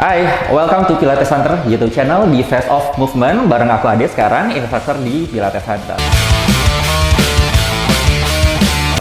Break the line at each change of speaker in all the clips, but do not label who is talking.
Hai, welcome to Pilates Hunter YouTube channel di Face of Movement. Bareng aku Ade sekarang, instructor di Pilates Hunter.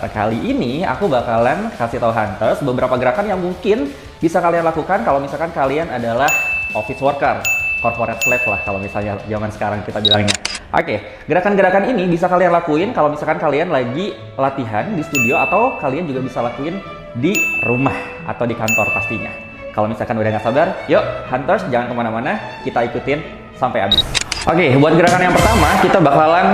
Kali ini aku bakalan kasih tahu Hunters beberapa gerakan yang mungkin bisa kalian lakukan kalau misalkan kalian adalah office worker, corporate slave lah kalau misalnya zaman sekarang kita bilangnya. Oke, gerakan-gerakan ini bisa kalian lakuin kalau misalkan kalian lagi latihan di studio atau kalian juga bisa lakuin di rumah atau di kantor pastinya. Kalau misalkan udah nggak sabar, yuk Hunters jangan kemana-mana, kita ikutin sampai habis. Oke, buat gerakan yang pertama kita bakalan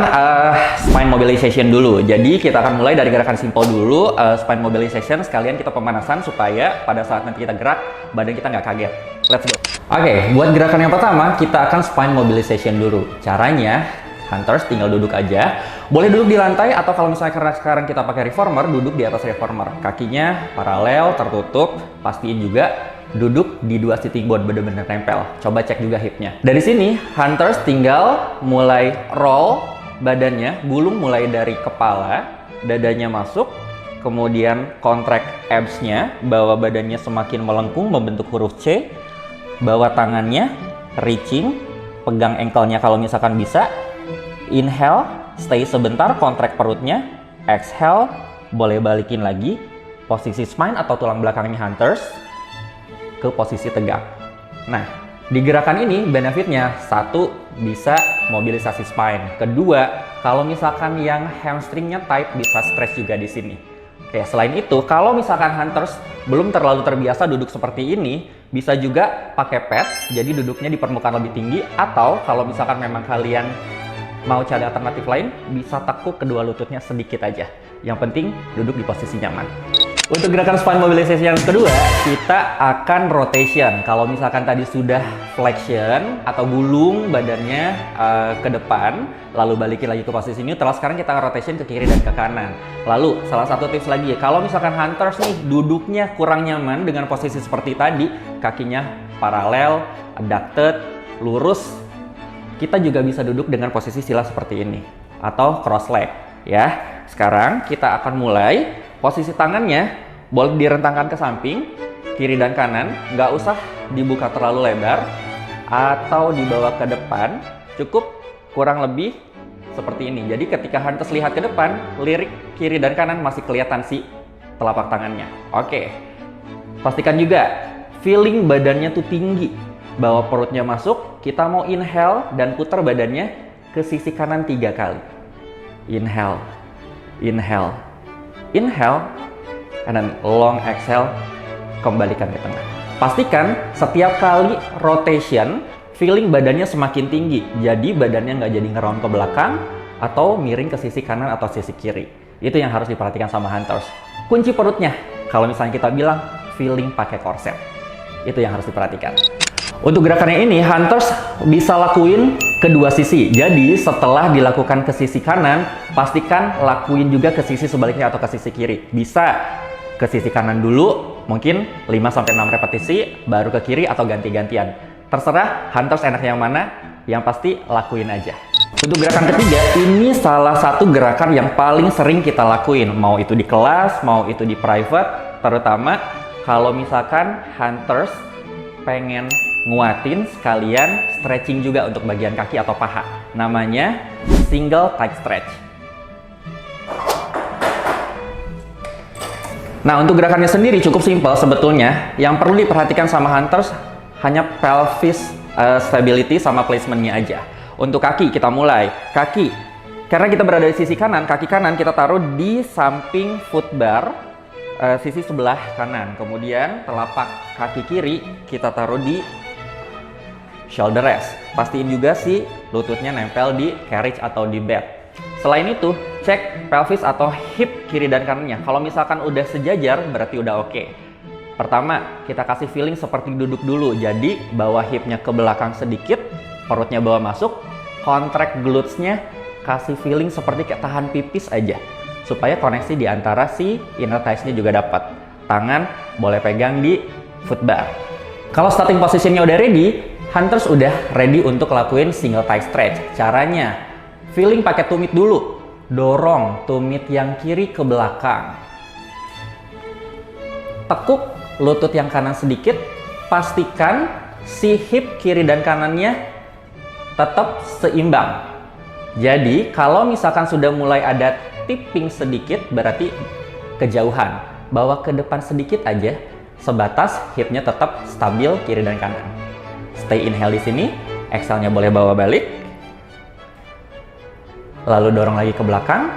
spine mobilization dulu. Jadi kita akan mulai dari gerakan simple dulu, spine mobilization, sekalian kita pemanasan supaya pada saat nanti kita gerak, badan kita nggak kaget. Let's go. Oke, buat gerakan yang pertama kita akan spine mobilization dulu. Caranya, Hunters tinggal duduk aja. Boleh duduk di lantai atau kalau misalnya karena sekarang kita pakai reformer, duduk di atas reformer. Kakinya paralel, tertutup, pastiin juga duduk di dua sitting bone, bener-bener nempel. Coba cek juga hipnya. Dari sini, Hunters tinggal mulai roll badannya, gulung mulai dari kepala, dadanya masuk, kemudian contract abs-nya, bawa badannya semakin melengkung membentuk huruf C, bawa tangannya, reaching, pegang ankle-nya kalau misalkan bisa, inhale, stay sebentar, contract perutnya, exhale, boleh balikin lagi, posisi spine atau tulang belakangnya Hunters, ke posisi tegak. Nah, di gerakan ini benefitnya satu, bisa mobilisasi spine. Kedua, kalau misalkan yang hamstringnya tight bisa stretch juga di sini. Oke, selain itu, kalau misalkan Hunters belum terlalu terbiasa duduk seperti ini, bisa juga pakai pad, jadi duduknya di permukaan lebih tinggi, atau kalau misalkan memang kalian mau cari alternatif lain, bisa tekuk kedua lututnya sedikit aja. Yang penting duduk di posisi nyaman. Untuk gerakan spine mobilization yang kedua, kita akan rotation. Kalau misalkan tadi sudah flexion atau gulung badannya ke depan, lalu balikin lagi ke posisi neutral, sekarang kita akan rotation ke kiri dan ke kanan. Lalu, salah satu tips lagi, kalau misalkan Hunters nih duduknya kurang nyaman dengan posisi seperti tadi, kakinya paralel, adducted, lurus, kita juga bisa duduk dengan posisi sila seperti ini, atau cross leg. Ya, sekarang kita akan mulai. Posisi tangannya boleh direntangkan ke samping, kiri dan kanan, nggak usah dibuka terlalu lebar, atau dibawa ke depan, cukup kurang lebih seperti ini. Jadi ketika Hunters lihat ke depan, lirik kiri dan kanan masih kelihatan si telapak tangannya. Oke, pastikan juga feeling badannya tuh tinggi, bawa perutnya masuk, kita mau inhale dan putar badannya ke sisi kanan 3 kali. Inhale, inhale, inhale, and then long exhale, kembalikan ke tengah. Pastikan setiap kali rotation, feeling badannya semakin tinggi. Jadi badannya nggak jadi ngeround ke belakang atau miring ke sisi kanan atau sisi kiri. Itu yang harus diperhatikan sama Hunters. Kunci perutnya, kalau misalnya kita bilang feeling pakai korset. Itu yang harus diperhatikan. Untuk gerakannya ini, Hunters bisa lakuin kedua sisi. Jadi setelah dilakukan ke sisi kanan, pastikan lakuin juga ke sisi sebaliknya atau ke sisi kiri. Bisa ke sisi kanan dulu, mungkin 5-6 repetisi, baru ke kiri atau ganti-gantian. Terserah Hunters enaknya yang mana, yang pasti lakuin aja. Untuk gerakan ketiga, ini salah satu gerakan yang paling sering kita lakuin. Mau itu di kelas, mau itu di private, terutama kalau misalkan Hunters pengen nguatin sekalian stretching juga untuk bagian kaki atau paha. Namanya single tight stretch. Nah, untuk gerakannya sendiri cukup simpel sebetulnya. Yang perlu diperhatikan sama Hunters hanya pelvis stability sama placementnya aja. Untuk kaki kita mulai. Kaki, karena kita berada di sisi kanan, kaki kanan kita taruh di samping footbar, sisi sebelah kanan. Kemudian telapak kaki kiri kita taruh di shoulder rest. Pastiin juga si lututnya nempel di carriage atau di bed. Selain itu, cek pelvis atau hip kiri dan kanannya. Kalau misalkan udah sejajar, berarti udah oke. Pertama, kita kasih feeling seperti duduk dulu. Jadi, bawa hipnya ke belakang sedikit, perutnya bawa masuk, contract glutes-nya, kasih feeling seperti kayak tahan pipis aja. Supaya koneksi di antara si inner thighs-nya juga dapat. Tangan boleh pegang di footbar. Kalau starting position-nya udah ready, Hunters udah ready untuk lakuin single thigh stretch. Caranya, feeling pakai tumit dulu. Dorong tumit yang kiri ke belakang. Tekuk lutut yang kanan sedikit, pastikan si hip kiri dan kanannya tetap seimbang. Jadi kalau misalkan sudah mulai ada tipping sedikit, berarti kejauhan. Bawa ke depan sedikit aja, sebatas hipnya tetap stabil kiri dan kanan. Stay inhale di sini, exhale-nya boleh bawa balik. Lalu dorong lagi ke belakang,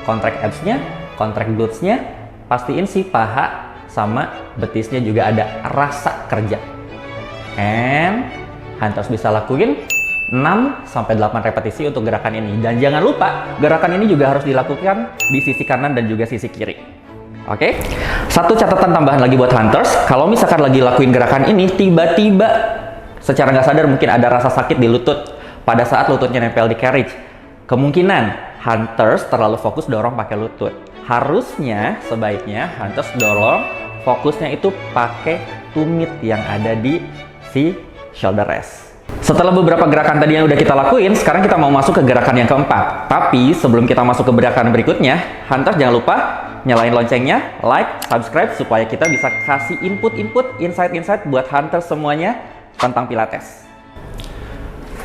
contract abs-nya, contract glutes-nya, pastiin si paha sama betisnya juga ada rasa kerja. And Hunters bisa lakuin 6-8 repetisi untuk gerakan ini. Dan jangan lupa, gerakan ini juga harus dilakukan di sisi kanan dan juga sisi kiri. Oke? Satu catatan tambahan lagi buat Hunters, kalau misalkan lagi lakuin gerakan ini, tiba-tiba secara nggak sadar mungkin ada rasa sakit di lutut pada saat lututnya nempel di carriage. Kemungkinan Hunters terlalu fokus dorong pakai lutut. Harusnya, sebaiknya Hunters dorong fokusnya itu pakai tumit yang ada di si shoulder rest. Setelah beberapa gerakan tadi yang udah kita lakuin, sekarang kita mau masuk ke gerakan yang keempat. Tapi sebelum kita masuk ke gerakan berikutnya, Hunters jangan lupa nyalain loncengnya, like, subscribe supaya kita bisa kasih input-input, insight-insight buat Hunters semuanya tentang Pilates.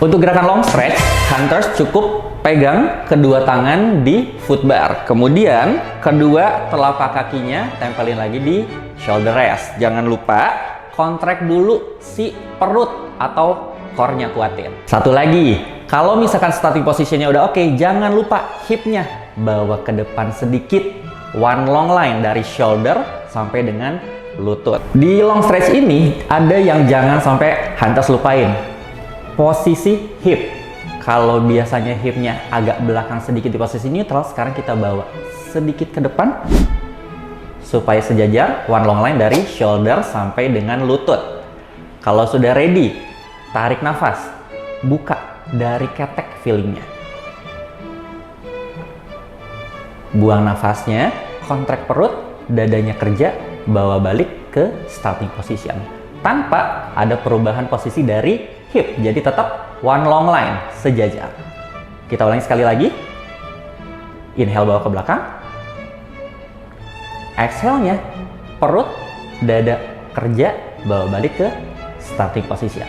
Untuk gerakan long stretch, Hunters cukup pegang kedua tangan di foot bar. Kemudian kedua telapak kakinya tempelin lagi di shoulder rest. Jangan lupa contract dulu si perut atau core-nya kuatin. Satu lagi, kalau misalkan starting positionnya udah oke, jangan lupa hipnya bawa ke depan sedikit. One long line dari shoulder sampai dengan lutut. Di long stretch ini ada yang jangan sampai Hunters lupain. Posisi hip. Kalau biasanya hipnya agak belakang sedikit di posisi neutral, sekarang kita bawa sedikit ke depan supaya sejajar one long line dari shoulder sampai dengan lutut. Kalau sudah ready, tarik nafas, buka dari ketek feelingnya. Buang nafasnya, contract perut, dadanya kerja, bawa balik ke starting position. Tanpa ada perubahan posisi dari hip, jadi tetap one long line, sejajar. Kita ulangi sekali lagi. Inhale bawa ke belakang. Exhale-nya, perut, dada kerja, bawa balik ke starting position.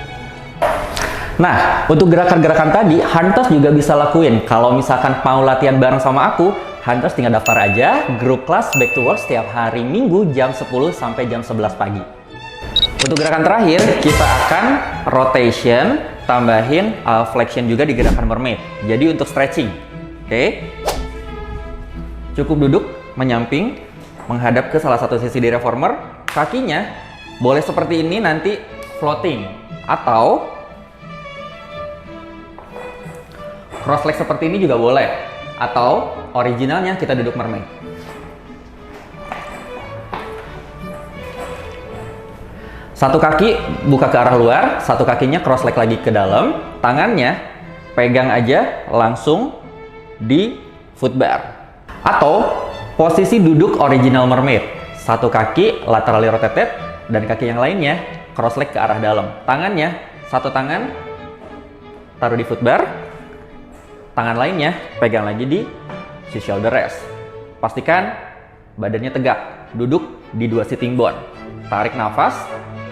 Nah, untuk gerakan-gerakan tadi, Hunters juga bisa lakuin. Kalau misalkan mau latihan bareng sama aku, Hunters tinggal daftar aja grup kelas Back to Work setiap hari Minggu jam 10 sampai jam 11 pagi. Untuk gerakan terakhir, kita akan rotation, tambahin flexion juga di gerakan mermaid. Jadi untuk stretching, oke? Cukup duduk, menyamping, menghadap ke salah satu sisi di reformer. Kakinya boleh seperti ini nanti floating, atau cross leg seperti ini juga boleh, atau originalnya kita duduk mermaid. Satu kaki buka ke arah luar, satu kakinya cross leg lagi ke dalam, tangannya pegang aja langsung di foot bar. Atau posisi duduk original mermaid, satu kaki laterally rotated dan kaki yang lainnya cross leg ke arah dalam. Tangannya, satu tangan taruh di foot bar, tangan lainnya pegang lagi di si shoulder rest. Pastikan badannya tegak, duduk di dua sitting bone. Tarik nafas,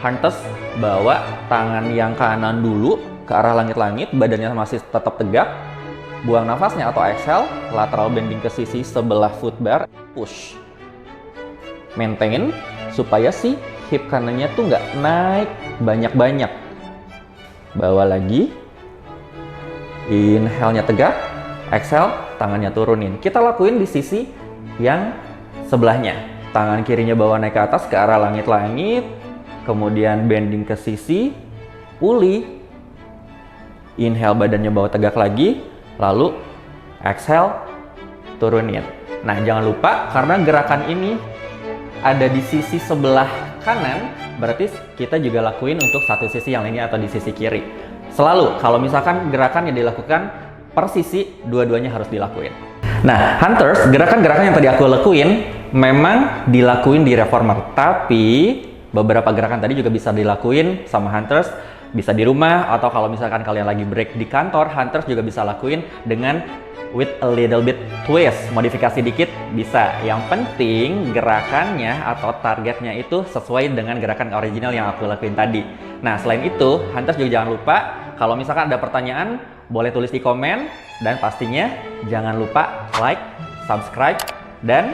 Hunters bawa tangan yang kanan dulu ke arah langit-langit, badannya masih tetap tegak. Buang nafasnya atau exhale, lateral bending ke sisi sebelah foot bar, push. Maintain supaya si hip kanannya tuh nggak naik banyak-banyak. Bawa lagi. Inhale-nya tegak, exhale, tangannya turunin. Kita lakuin di sisi yang sebelahnya. Tangan kirinya bawa naik ke atas ke arah langit-langit, kemudian bending ke sisi, pulih. Inhale, badannya bawa tegak lagi, lalu exhale, turunin. Nah, jangan lupa karena gerakan ini ada di sisi sebelah kanan, berarti kita juga lakuin untuk satu sisi yang lainnya atau di sisi kiri. Selalu, kalau misalkan gerakan yang dilakukan per sisi, dua-duanya harus dilakuin. Nah, Hunters, gerakan-gerakan yang tadi aku lakuin memang dilakuin di reformer, tapi beberapa gerakan tadi juga bisa dilakuin sama Hunters bisa di rumah, atau kalau misalkan kalian lagi break di kantor, Hunters juga bisa lakuin dengan with a little bit twist, modifikasi dikit bisa. Yang penting gerakannya atau targetnya itu sesuai dengan gerakan original yang aku lakuin tadi. Nah, selain itu, Hunters juga jangan lupa kalau misalkan ada pertanyaan, boleh tulis di komen, dan pastinya jangan lupa like, subscribe, dan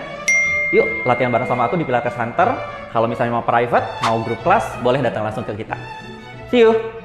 yuk latihan bareng sama aku di Pilates Hunter. Kalau misalnya mau private, mau grup kelas, boleh datang langsung ke kita. See you!